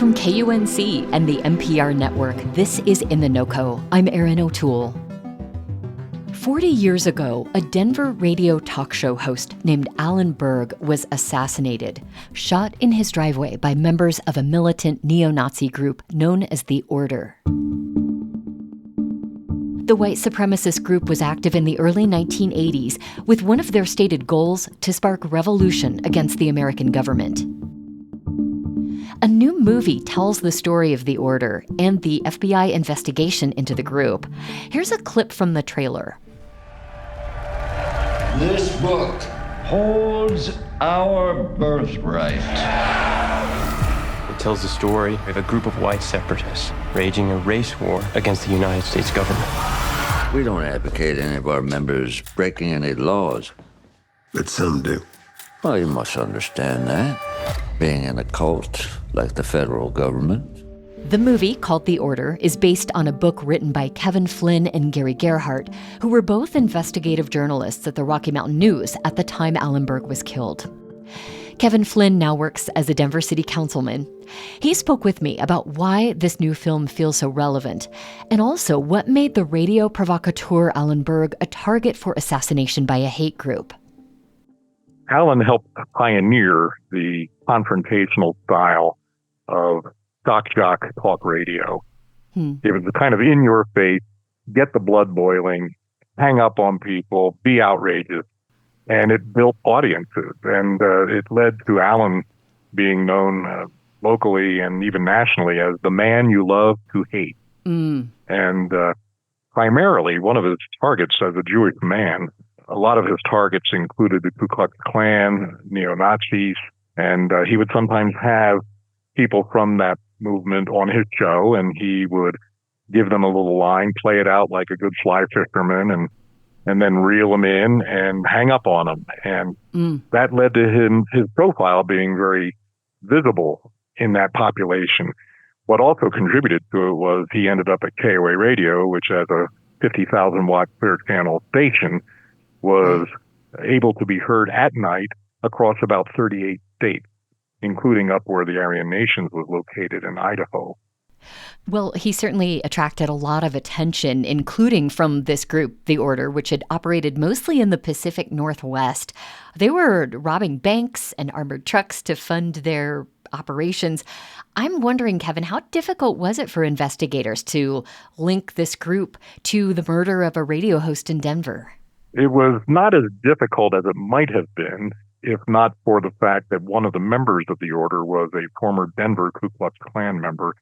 From KUNC and the NPR network, this is In The NoCo. I'm Erin O'Toole. 40 years ago, a Denver radio talk show host named Alan Berg was assassinated, shot in his driveway by members of a militant neo-Nazi group known as the Order. The white supremacist group was active in the early 1980s with one of their stated goals to spark revolution against the American government. A new movie tells the story of the Order and the FBI investigation into the group. Here's a clip from the trailer. This book holds our birthright. It tells the story of a group of white separatists waging a race war against the United States government. We don't advocate any of our members breaking any laws. But some do. Well, you must understand that. Being in a cult like the federal government. The movie, called The Order, is based on a book written by Kevin Flynn and Gary Gerhardt, who were both investigative journalists at the Rocky Mountain News at the time Alan Berg was killed. Kevin Flynn now works as a Denver city councilman. He spoke with me about why this new film feels so relevant, and also what made the radio provocateur Alan Berg a target for assassination by a hate group. Alan helped pioneer the confrontational style of shock jock talk radio. It was the kind of in-your-face, get the blood boiling, hang up on people, be outrageous. And it built audiences. And it led to Alan being known locally and even nationally as the man you love to hate. And primarily, one of his targets as a Jewish man, a lot of his targets included the Ku Klux Klan, neo-Nazis, and he would sometimes have people from that movement on his show, and he would give them a little line, play it out like a good fly fisherman, and then reel them in and hang up on them. And that led to his profile being very visible in that population. What also contributed to it was he ended up at KOA Radio, which as a 50,000 watt clear channel station was able to be heard at night across about 38 states, including up where the Aryan Nations was located in Idaho. Well, he certainly attracted a lot of attention, including from this group, The Order, which had operated mostly in the Pacific Northwest. They were robbing banks and armored trucks to fund their operations. I'm wondering, Kevin, how difficult was it for investigators to link this group to the murder of a radio host in Denver? It was not as difficult as it might have been, if not for the fact that one of the members of the Order was a former Denver Ku Klux Klan member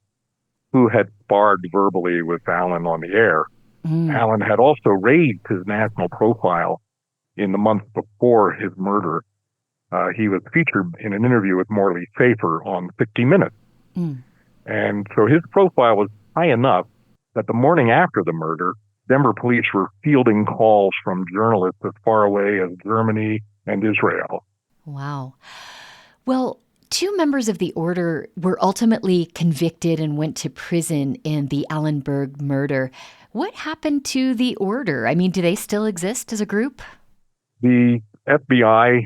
who had sparred verbally with Alan on the air. Alan had also raised his national profile in the months before his murder. He was featured in an interview with Morley Safer on 60 Minutes. And so his profile was high enough that the morning after the murder, Denver police were fielding calls from journalists as far away as Germany and Israel. Wow. Well, two members of the Order were ultimately convicted and went to prison in the Alan Berg murder. What happened to the Order? I mean, do they still exist as a group? The FBI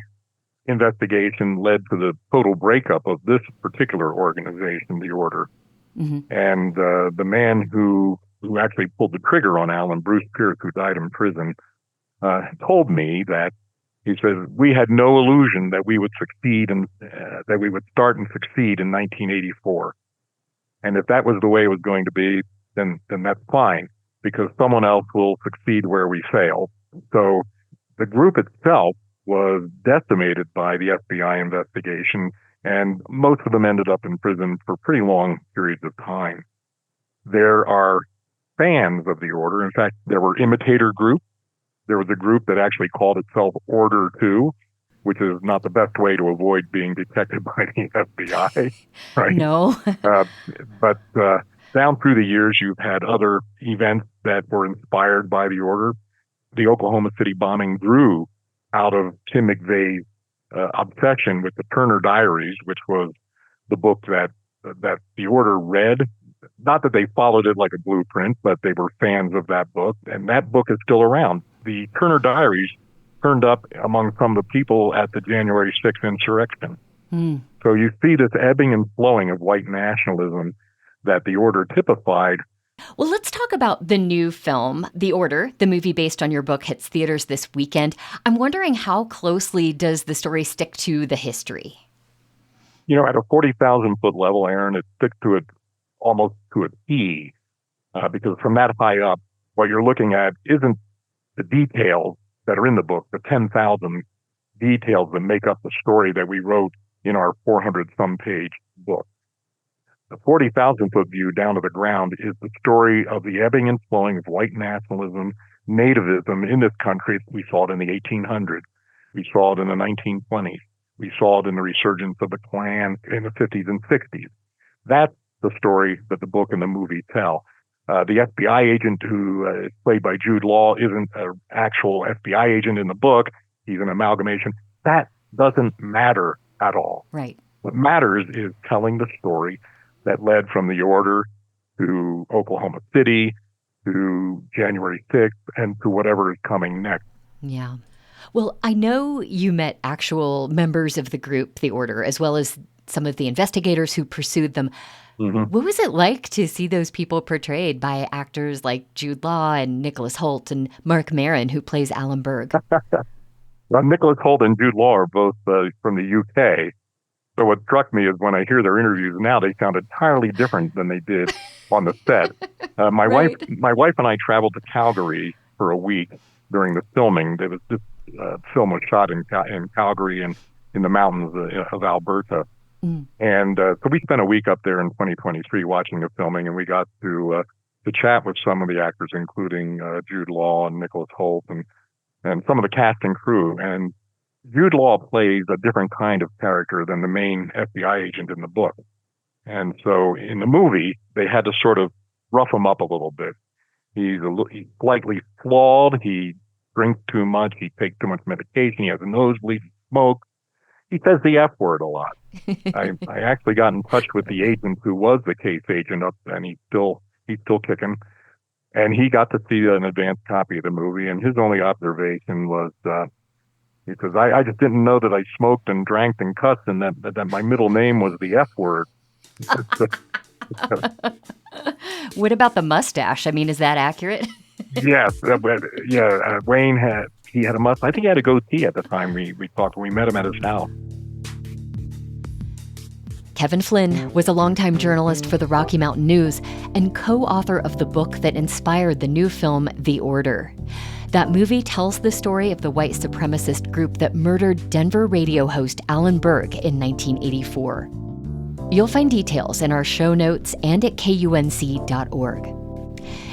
investigation led to the total breakup of this particular organization, the Order. And the man who actually pulled the trigger on Alan, Bruce Pierce, who died in prison, told me that he says, we had no illusion that we would succeed and that we would start and succeed in 1984. And if that was the way it was going to be, then that's fine, because someone else will succeed where we fail. So the group itself was decimated by the FBI investigation, and most of them ended up in prison for pretty long periods of time. There are fans of the Order. In fact, there were imitator groups. There was a group that actually called itself Order 2, which is not the best way to avoid being detected by the FBI, right? No. But down through the years, you've had other events that were inspired by the Order. The Oklahoma City bombing grew out of Tim McVeigh's obsession with the Turner Diaries, which was the book that the Order read. Not that they followed it like a blueprint, but they were fans of that book, and that book is still around. The Turner Diaries turned up among some of the people at the January 6th insurrection. so you see this ebbing and flowing of white nationalism that the Order typified. Well, let's talk about the new film, The Order. The movie based on your book hits theaters this weekend. I'm wondering, how closely does the story stick to the history? At a 40,000-foot level, Erin, it sticks to it almost to a T, because from that high up, what you're looking at isn't the details that are in the book, the 10,000 details that make up the story that we wrote in our 400-some page book. The 40,000-foot view down to the ground is the story of the ebbing and flowing of white nationalism, nativism in this country. We saw it in the 1800s. We saw it in the 1920s. We saw it in the resurgence of the Klan in the 50s and 60s. That's the story that the book and the movie tell. The FBI agent who is played by Jude Law isn't an actual FBI agent in the book. He's an amalgamation. That doesn't matter at all. Right. What matters is telling the story that led from the Order to Oklahoma City to January 6th and to whatever is coming next. Yeah. Well, I know you met actual members of the group, The Order, as well as some of the investigators who pursued them. Mm-hmm. What was it like to see those people portrayed by actors like Jude Law and Nicholas Hoult and Mark Maron, who plays Alan Berg? Well, Nicholas Hoult and Jude Law are both from the UK. So what struck me is when I hear their interviews now, they sound entirely different than they did on the set. My wife and I traveled to Calgary for a week during the filming. This film was shot in Calgary and in the mountains of Alberta. Mm. And so we spent a week up there in 2023 watching the filming, and we got to chat with some of the actors, including Jude Law and Nicholas Hoult and some of the cast and crew. And Jude Law plays a different kind of character than the main FBI agent in the book. And so in the movie, they had to sort of rough him up a little bit. He's slightly flawed. He drinks too much. He takes too much medication. He has a nosebleed. He smokes. He says the F word a lot. I actually got in touch with the agent who was the case agent and he's still kicking. And he got to see an advanced copy of the movie. And his only observation was, he says, I just didn't know that I smoked and drank and cussed and that my middle name was the F word. What about the mustache? I mean, is that accurate? Yes. Wayne had a mustache. I think he had a goatee at the time we talked when we met him at his house. Kevin Flynn was a longtime journalist for the Rocky Mountain News and co-author of the book that inspired the new film, The Order. That movie tells the story of the white supremacist group that murdered Denver radio host Alan Berg in 1984. You'll find details in our show notes and at KUNC.org.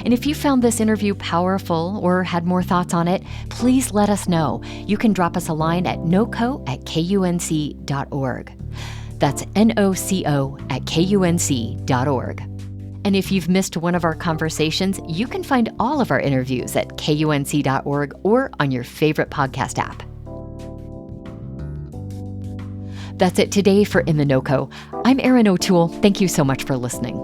And if you found this interview powerful or had more thoughts on it, please let us know. You can drop us a line at noco@KUNC.org. That's NOCO@KUNC.org. And if you've missed one of our conversations, you can find all of our interviews at KUNC.org or on your favorite podcast app. That's it today for In The NoCo. I'm Erin O'Toole. Thank you so much for listening.